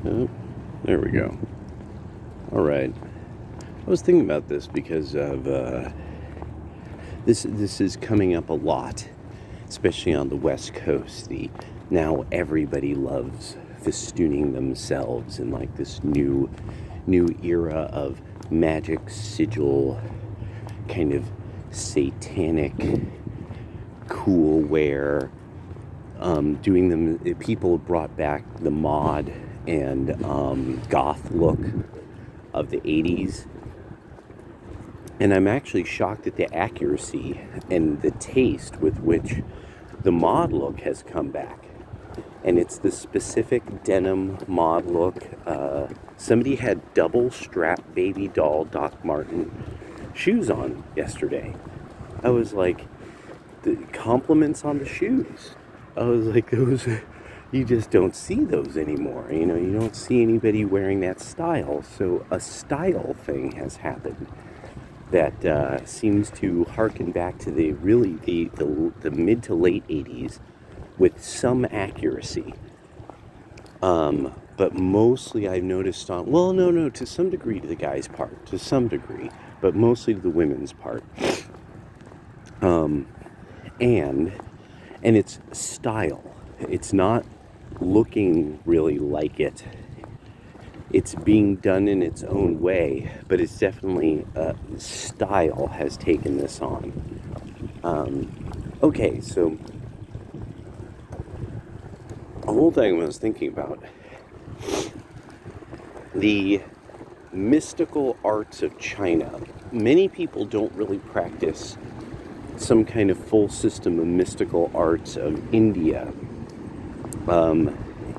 Oh, there we go. All right. I was thinking about this because of this is coming up a lot, especially on the West Coast. Now everybody loves festooning themselves in like this new era of magic sigil, kind of satanic cool wear. Doing them, people brought back the mod and goth look of the 80s. And I'm actually shocked at the accuracy and the taste with which the mod look has come back. And it's the specific denim mod look. Somebody had double strap baby doll Doc Marten shoes on yesterday. I was like, the compliments on the shoes. I was like, those, you just don't see those anymore. You know, you don't see anybody wearing that style. So a style thing has happened that seems to harken back to the mid to late 80s with some accuracy. But mostly I've noticed to some degree to the guy's part, to some degree, but mostly to the women's part. And it's style. It's not looking really like it. It's being done in its own way, but it's definitely style has taken this on. Okay, so a whole thing I was thinking about the mystical arts of China. Many people don't really practice some kind of full system of mystical arts of India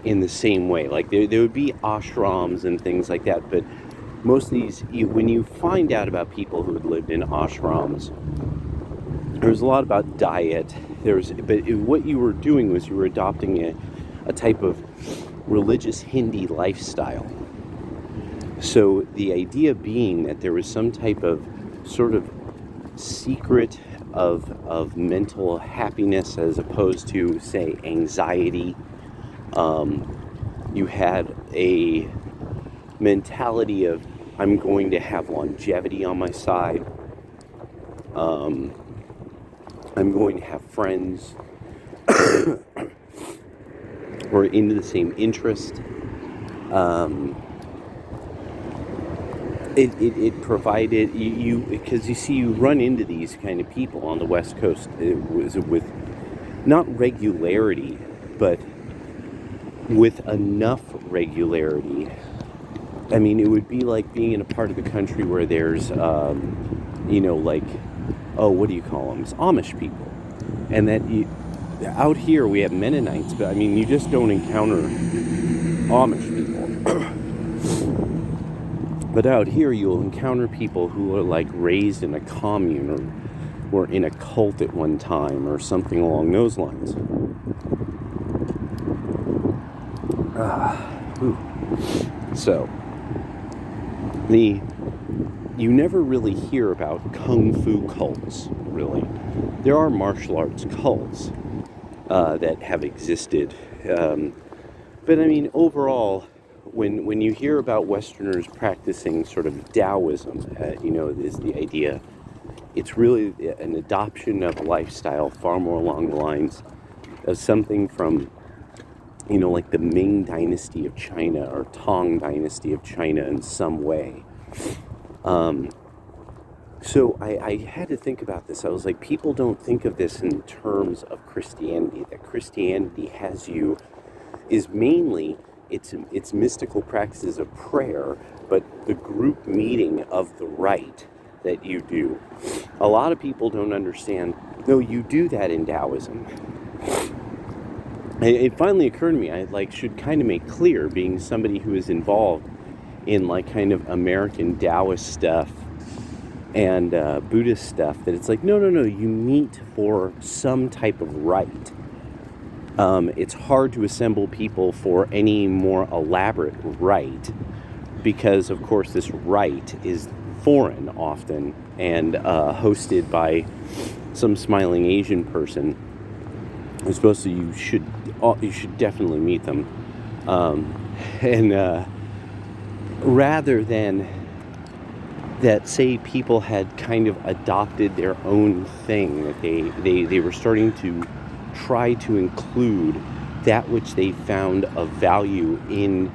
in the same way. Like there would be ashrams and things like that, but most of these, when you find out about people who had lived in ashrams, there was a lot about diet. What you were doing was you were adopting a type of religious Hindi lifestyle. So the idea being that there was some type of sort of secret of mental happiness as opposed to, say, anxiety. You had a mentality of, I'm going to have longevity on my side. I'm going to have friends who are into the same interest. It provided you because you run into these kind of people on the West Coast with not regularity, but with enough regularity. I mean, it would be like being in a part of the country where there's, what do you call them? It's Amish people, and that out here we have Mennonites, but I mean, you just don't encounter Amish people. But out here, you'll encounter people who are like raised in a commune or were in a cult at one time or something along those lines. So, you never really hear about kung fu cults, really. There are martial arts cults that have existed. But I mean, overall, when you hear about Westerners practicing sort of Taoism, is the idea, it's really an adoption of a lifestyle far more along the lines of something from, like the Ming Dynasty of China or Tang Dynasty of China in some way. So I had to think about this. I was like, people don't think of this in terms of Christianity, that Christianity is mainly it's mystical practices of prayer, but the group meeting of the rite that you do. A lot of people don't understand, no, you do that in Taoism. It finally occurred to me, I should kind of make clear, being somebody who is involved in kind of American Taoist stuff and Buddhist stuff, that it's like, no, you meet for some type of rite. It's hard to assemble people for any more elaborate rite because, of course, this rite is foreign often and hosted by some smiling Asian person. You should definitely meet them. And rather than that, say, people had kind of adopted their own thing, that they were starting to try to include that which they found of value in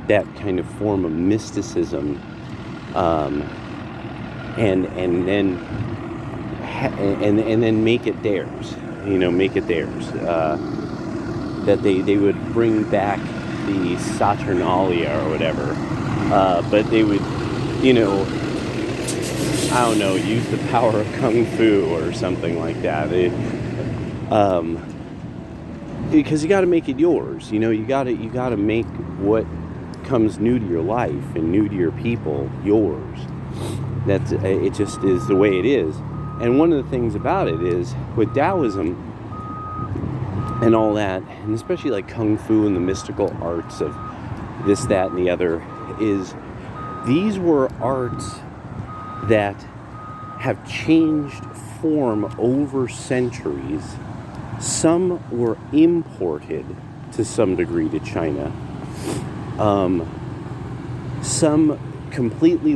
that kind of form of mysticism, and then make it theirs, make it theirs. That they would bring back the Saturnalia or whatever, but they would, I don't know, use the power of Kung Fu or something like that. Because you got to make it yours. You got to make what comes new to your life and new to your people yours. That's it. Just is the way it is. And one of the things about it is with Taoism and all that, and especially like Kung Fu and the mystical arts of this, that, and the other, is these were arts that have changed form over centuries. Some were imported to some degree to China. Some completely,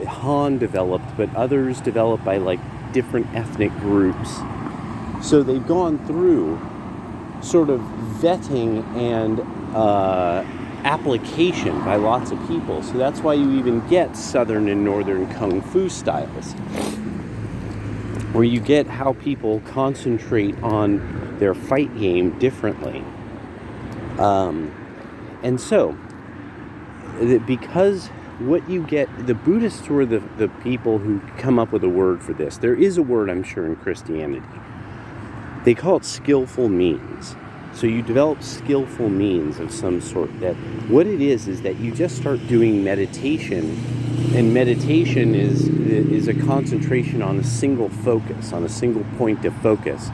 Han developed, but others developed by like different ethnic groups. So they've gone through sort of vetting and application by lots of people. So that's why you even get Southern and Northern Kung Fu styles, where you get how people concentrate on their fight game differently. And so, because what you get, the Buddhists were the people who come up with a word for this. There is a word, I'm sure, in Christianity. They call it skillful means. So you develop skillful means of some sort. That what it is that you just start doing meditation, and meditation is a concentration on a single focus, on a single point of focus.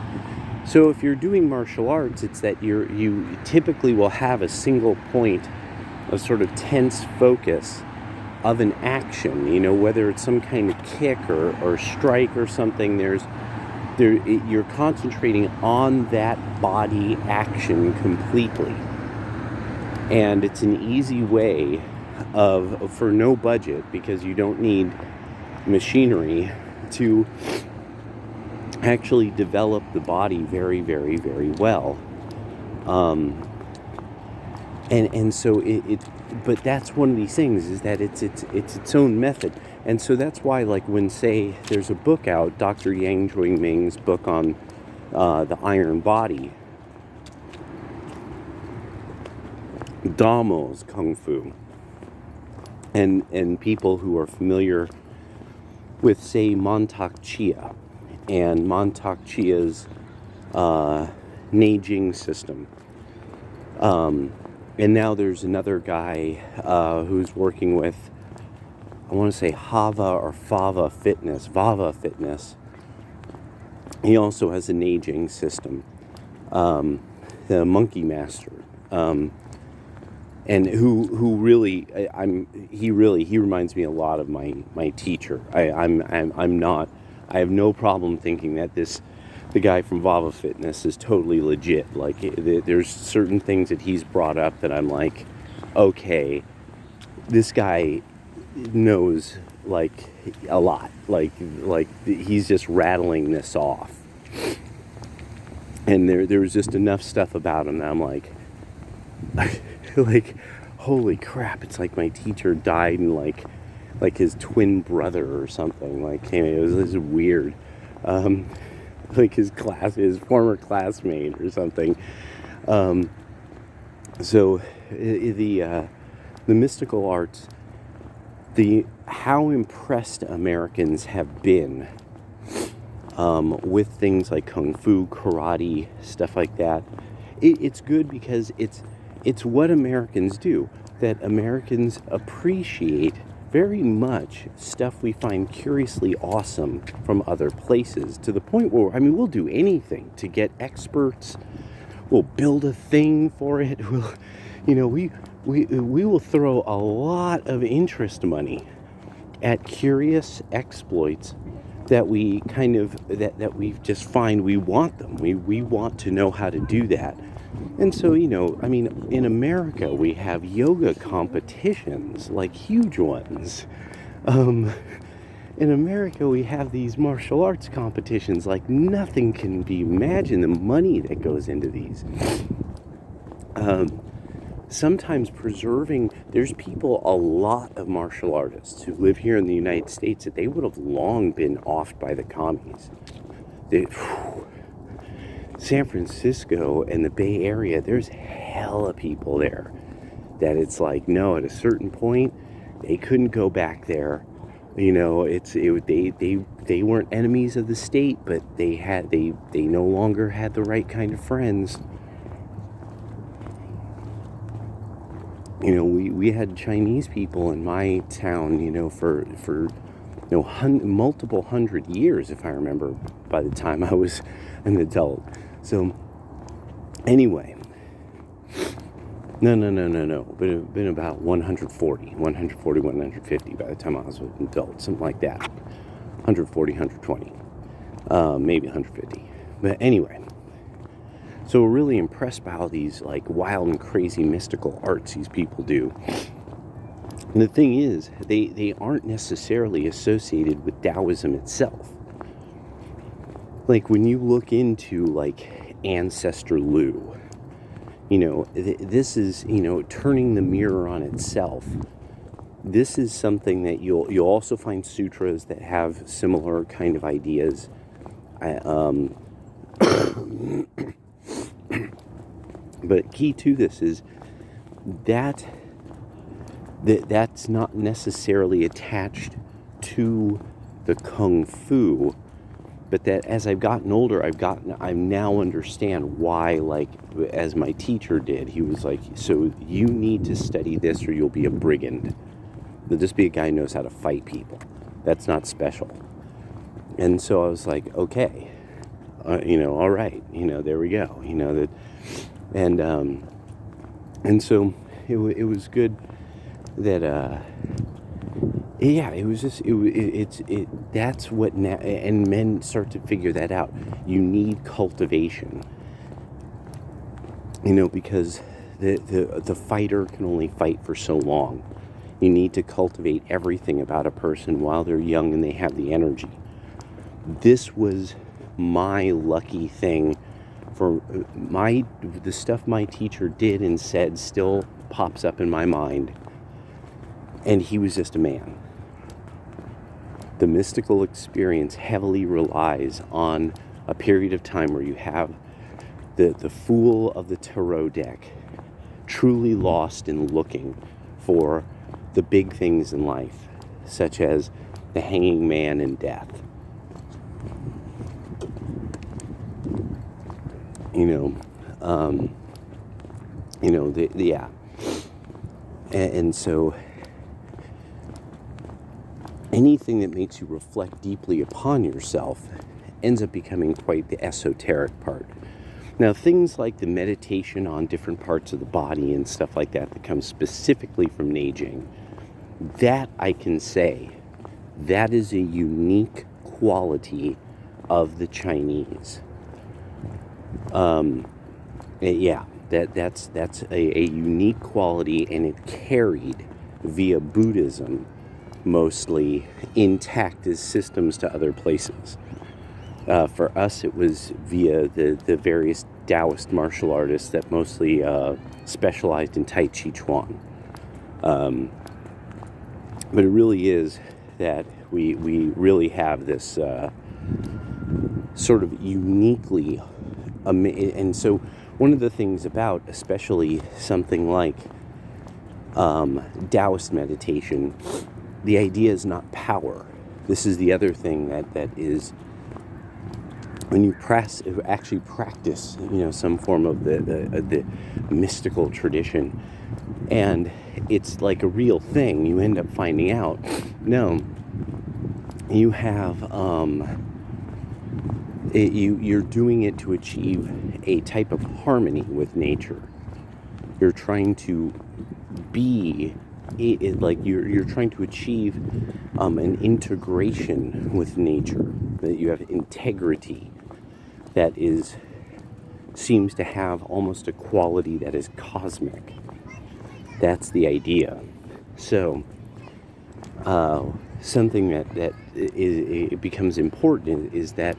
So if you're doing martial arts, it's that you typically will have a single point of sort of tense focus of an action, whether it's some kind of kick or strike or something. You're concentrating on that body action completely. And it's an easy way for no budget, because you don't need machinery, to actually develop the body very, very, very well. And so but that's one of these things, is that it's its own method. And so that's why, like, when, say, there's a book out, Dr. Yang Ming's book on the iron body, Damo's Kung Fu, and people who are familiar with, say, Montauk Chia and Montauk Chia's Neijing system. And now there's another guy who's working with, I want to say Hava or Vava Fitness. He also has a Neijing system, the Monkey Master, and who really, he reminds me a lot of my teacher. I have no problem thinking that the guy from Vava Fitness is totally legit. Like, there's certain things that he's brought up that I'm like, okay, this guy knows, like, a lot. Like he's just rattling this off. And there was just enough stuff about him that I'm like, holy crap, it's like my teacher died and like his twin brother or something. Like, it was weird. Like his former classmate or something. So the mystical arts, how impressed Americans have been with things like Kung Fu, karate, stuff like that. It's good because it's what Americans do. That Americans appreciate very much stuff we find curiously awesome from other places, to the point where, we'll do anything to get experts. We'll build a thing for it. We will throw a lot of interest money at curious exploits that we just find we want them. We want to know how to do that. And so, I mean, in America, we have yoga competitions, like huge ones. Um, in America, we have these martial arts competitions, like nothing can be imagined, the money that goes into these. Sometimes there's people, a lot of martial artists who live here in the United States that they would have long been offed by the commies. San Francisco and the Bay Area, there's hella people there that it's like, no, at a certain point, they couldn't go back there. They weren't enemies of the state, but they no longer had the right kind of friends. We had Chinese people in my town, for multiple 100 years, if I remember, by the time I was an adult. So, anyway, no. But it had been about 140, 150 by the time I was an adult, something like that. 140, 120, maybe 150. But anyway. So we're really impressed by all these like wild and crazy mystical arts these people do. And the thing is, they aren't necessarily associated with Taoism itself. Like when you look into like Ancestor Lu, this is, turning the mirror on itself. This is something that you'll also find sutras that have similar kind of ideas. But key to this is that's not necessarily attached to the Kung Fu, but that as I've gotten older, I now understand why, like, as my teacher did, he was like, so you need to study this or you'll be a brigand. You'll just be a guy who knows how to fight people. That's not special. And so I was like, okay, all right, there we go, that. And so it was good that, it was just, that's what now, and men start to figure that out. You need cultivation, because the fighter can only fight for so long. You need to cultivate everything about a person while they're young and they have the energy. This was my lucky thing. For the stuff my teacher did and said still pops up in my mind. And he was just a man. The mystical experience heavily relies on a period of time where you have the fool of the tarot deck truly lost in looking for the big things in life, such as the hanging man and death. Yeah. And so anything that makes you reflect deeply upon yourself ends up becoming quite the esoteric part. Now, things like the meditation on different parts of the body and stuff like that comes specifically from Neijing, that I can say, that is a unique quality of the Chinese. That's a unique quality, and it carried via Buddhism, mostly intact as systems to other places. For us, it was via the various Taoist martial artists that mostly specialized in Tai Chi Chuan. But it really is that we really have this sort of uniquely, and so one of the things about especially something like Taoist meditation, the idea is not power. This is the other thing that is, when you actually practice, some form of the mystical tradition, and it's like a real thing, you end up finding out, no, you have, you're doing it to achieve a type of harmony with nature. You're trying to be, you're trying to achieve an integration with nature, that you have integrity that is seems to have almost a quality that is cosmic. That's the idea. So, something that it becomes important is that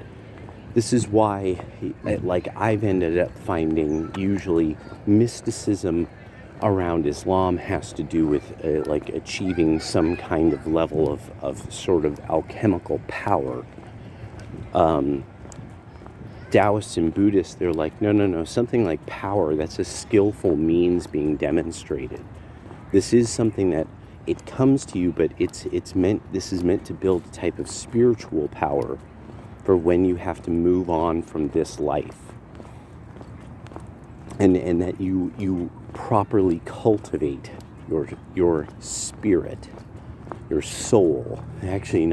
this is why, like, I've ended up finding usually mysticism around Islam has to do with like achieving some kind of level of sort of alchemical power. Taoists and Buddhists, they're like, no, something like power, that's a skillful means being demonstrated. This is something that it comes to you, but this is meant to build a type of spiritual power for when you have to move on from this life. And that you properly cultivate your spirit, your soul. Actually,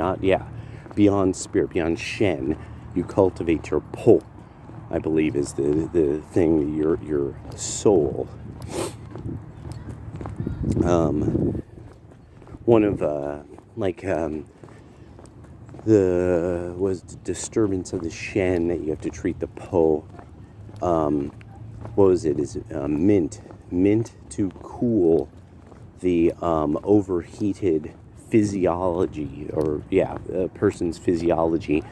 beyond spirit, beyond Shen, you cultivate your Po, I believe is the thing, your soul. One of the disturbance of the Shen that you have to treat the Po. What was it? Is mint to cool the overheated physiology, or a person's physiology.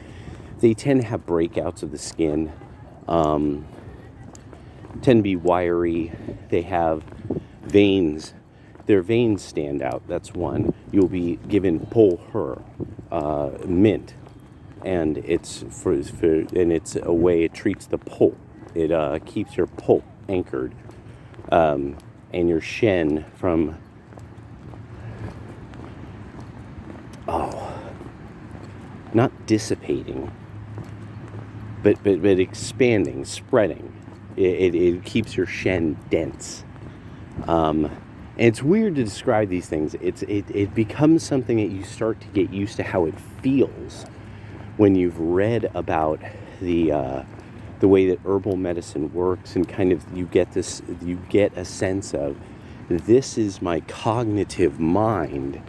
They tend to have breakouts of the skin, tend to be wiry. They have veins. Their veins stand out. That's one. You'll be given po her, mint, and it's a way it treats the po. It keeps your po anchored, and your Shen from not dissipating, but expanding, spreading. It keeps your Shen dense. And it's weird to describe these things. It becomes something that you start to get used to how it feels when you've read about the way that herbal medicine works, and kind of you get a sense of, this is my cognitive mind.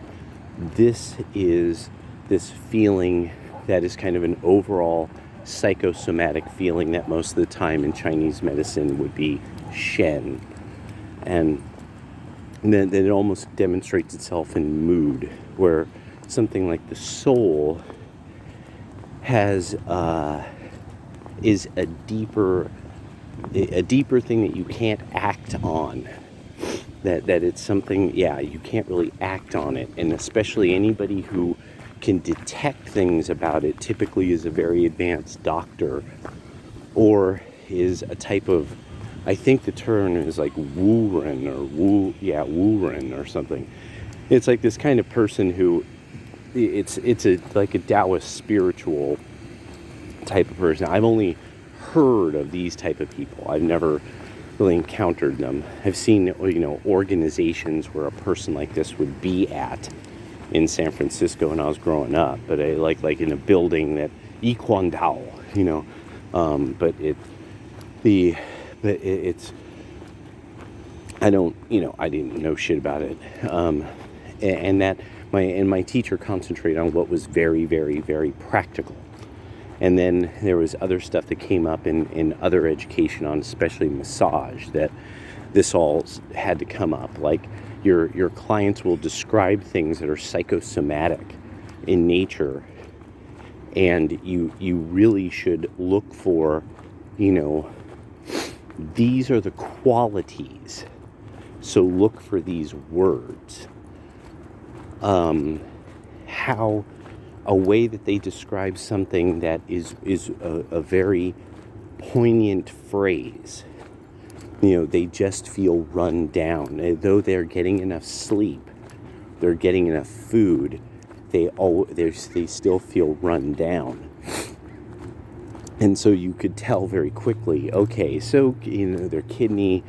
This is this feeling that is kind of an overall psychosomatic feeling that most of the time in Chinese medicine would be Shen. And then it almost demonstrates itself in mood, where something like the soul is a deeper thing that you can't act on. That it's something, you can't really act on it. And especially anybody who can detect things about it typically is a very advanced doctor, or is a type of, I think the term is like Wu-Ren or something. It's like this kind of person who, it's like a Taoist spiritual type of person. I've only heard of these type of people. I've never really encountered them. I've seen, organizations where a person like this would be at in San Francisco when I was growing up, but I like in a building that Yiquan Dao, it's I didn't know shit about it, and that my teacher concentrated on what was very, very, very practical. And then there was other stuff that came up in other education on, especially massage, that this all had to come up. Like your clients will describe things that are psychosomatic in nature, and you really should look for, these are the qualities. So look for these words. How a way that they describe something that is a very poignant phrase. They just feel run down. Though they're getting enough sleep, they're getting enough food, they still feel run down. And so you could tell very quickly, okay, so their kidney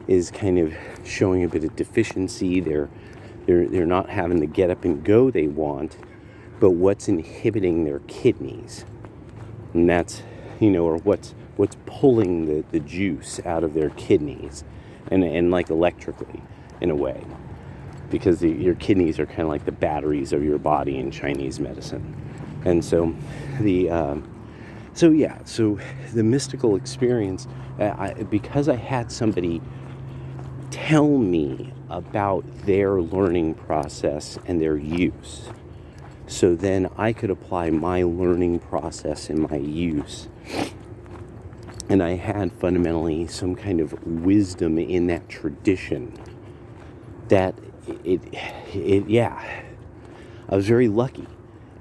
is kind of showing a bit of deficiency. They're not having the get up and go they want. But what's inhibiting their kidneys? And that's, or what's pulling the juice out of their kidneys, and like electrically, in a way. Because your kidneys are kind of like the batteries of your body in Chinese medicine. And so So yeah, so the mystical experience, because I had somebody tell me about their learning process and their use, so then I could apply my learning process and my use. And I had fundamentally some kind of wisdom in that tradition that yeah, I was very lucky.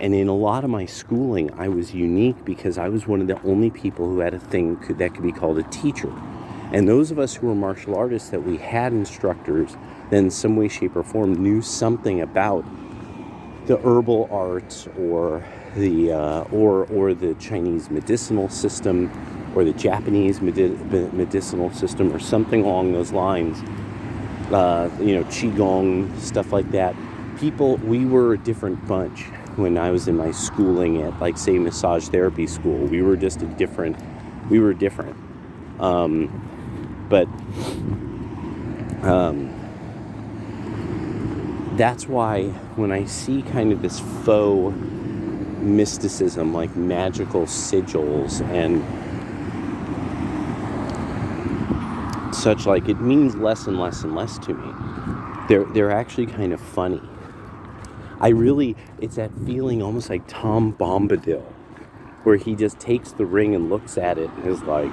And in a lot of my schooling, I was unique because I was one of the only people who had a thing that could be called a teacher. And those of us who were martial artists that we had instructors that in some way, shape, or form knew something about the herbal arts or the Chinese medicinal system or the Japanese medicinal system or something along those lines, Qigong, stuff like that. We were a different bunch when I was in my schooling at, like, say, massage therapy school. We were different. That's why when I see kind of this faux mysticism, like magical sigils and such, like, it means less and less and less to me. They're actually kind of funny. It's that feeling almost like Tom Bombadil, where he just takes the ring and looks at it and is like,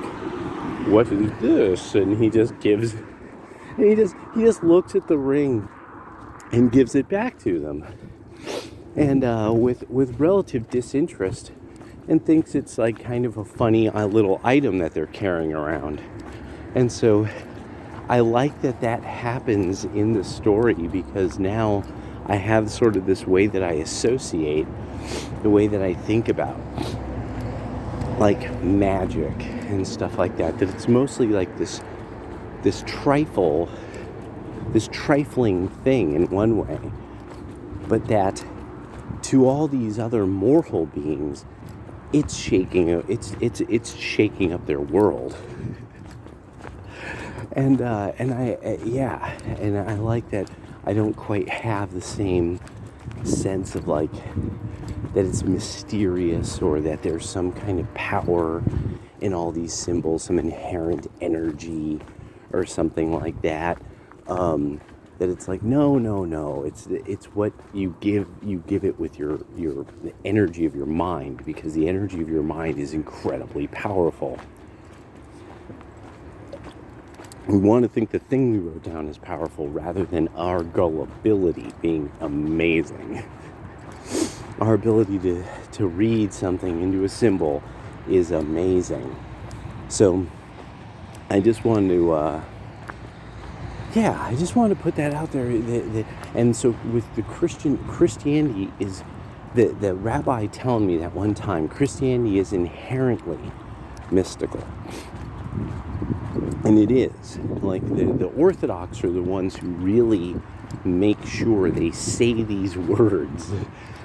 what is this? And he just looks at the ring and gives it back to them. And with relative disinterest, and thinks it's like kind of a funny little item that they're carrying around. And so I like that happens in the story, because now I have sort of this way that I associate, the way that I think about, like, magic and stuff like that it's mostly like this trifling thing in one way, but that to all these other mortal beings, it's shaking up their world. And I like that I don't quite have the same sense of, like, that it's mysterious or that there's some kind of power in all these symbols, some inherent energy or something like that. That it's like, no, it's what you give it with the energy of your mind, because the energy of your mind is incredibly powerful. We want to think the thing we wrote down is powerful rather than our gullibility being amazing. Our ability to read something into a symbol is amazing. So I just wanted to put that out there. And so with the Christianity is the rabbi telling me that one time, Christianity is inherently mystical. And it is. Like, the Orthodox are the ones who really make sure they say these words.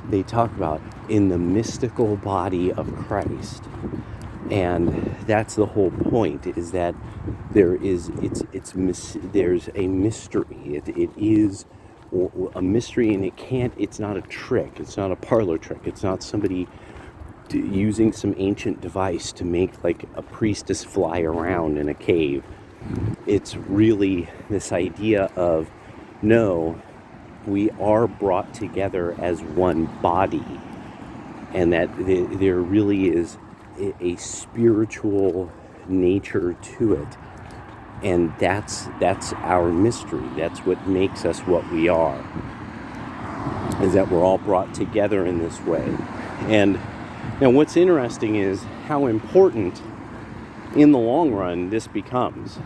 They talk about in the mystical body of Christ. And that's the whole point, is that there's a mystery. It is a mystery, and it's not a trick. It's not a parlor trick. It's not somebody using some ancient device to make, like, a priestess fly around in a cave. It's really this idea of, no, we are brought together as one body, and that there really is a spiritual nature to it, and that's our mystery. That's what makes us what we are, is that we're all brought together in this way. And now what's interesting is how important in the long run this becomes.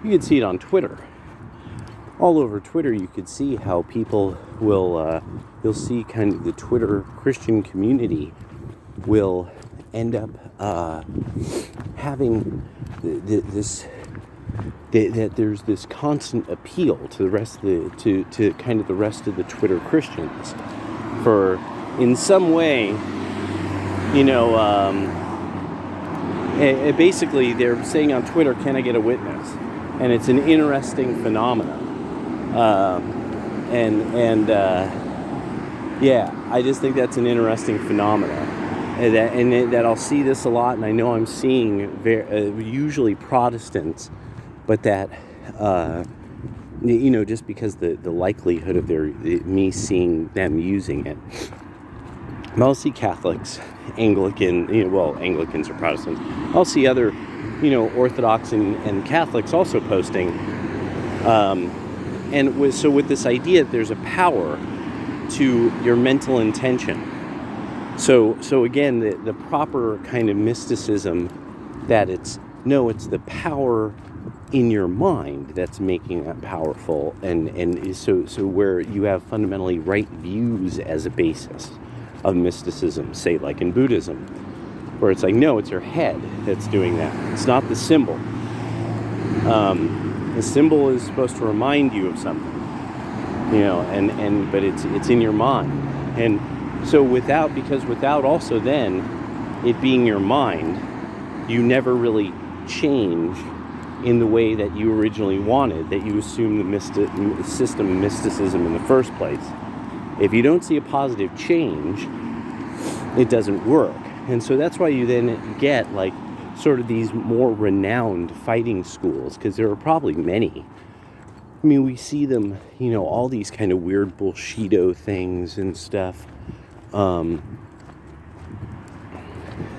You can see it on Twitter. All over Twitter, you could see how people will, you'll see kind of the Twitter Christian community will end up having that there's this constant appeal to the rest of to kind of the rest of the Twitter Christians for, in some way, basically they're saying on Twitter, can I get a witness? And it's an interesting phenomenon. I just think that's an interesting phenomenon. that I'll see this a lot, and I know I'm seeing usually Protestants, but that just because the likelihood of me seeing them using it. I'll see Catholics, Anglicans or Protestants. I'll see other, Orthodox and Catholics also posting. So with this idea that there's a power to your mental intention. So again, the proper kind of mysticism that it's the power in your mind that's making that powerful, and so where you have fundamentally right views as a basis of mysticism, say like in Buddhism, where it's like, no, it's your head that's doing that. It's not the symbol. The symbol is supposed to remind you of something, but it's in your mind. And so without also then it being your mind, you never really change in the way that you originally wanted, that you assume the system of mysticism in the first place. If you don't see a positive change, it doesn't work. And so that's why you then get like sort of these more renowned fighting schools, because there are probably many. I mean, we see them, all these kind of weird bullshido things and stuff.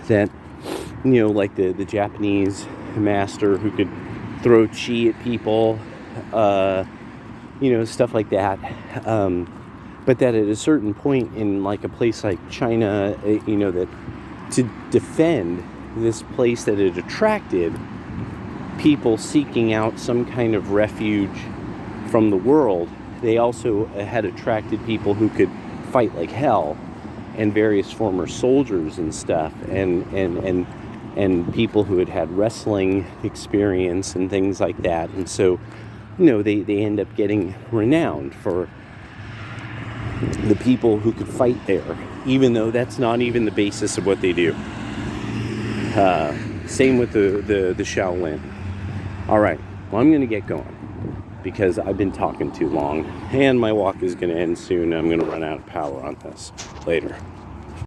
That, like the Japanese master who could throw chi at people, stuff like that. But that at a certain point in like a place like China, that to defend this place that had attracted people seeking out some kind of refuge from the world, they also had attracted people who could fight like hell, and various former soldiers and stuff, and people who had wrestling experience and things like that. And so, they end up getting renowned for the people who could fight there, even though that's not even the basis of what they do. Same with the Shaolin. All right, well, I'm going to get going because I've been talking too long, and my walk is going to end soon. I'm going to run out of power on this later.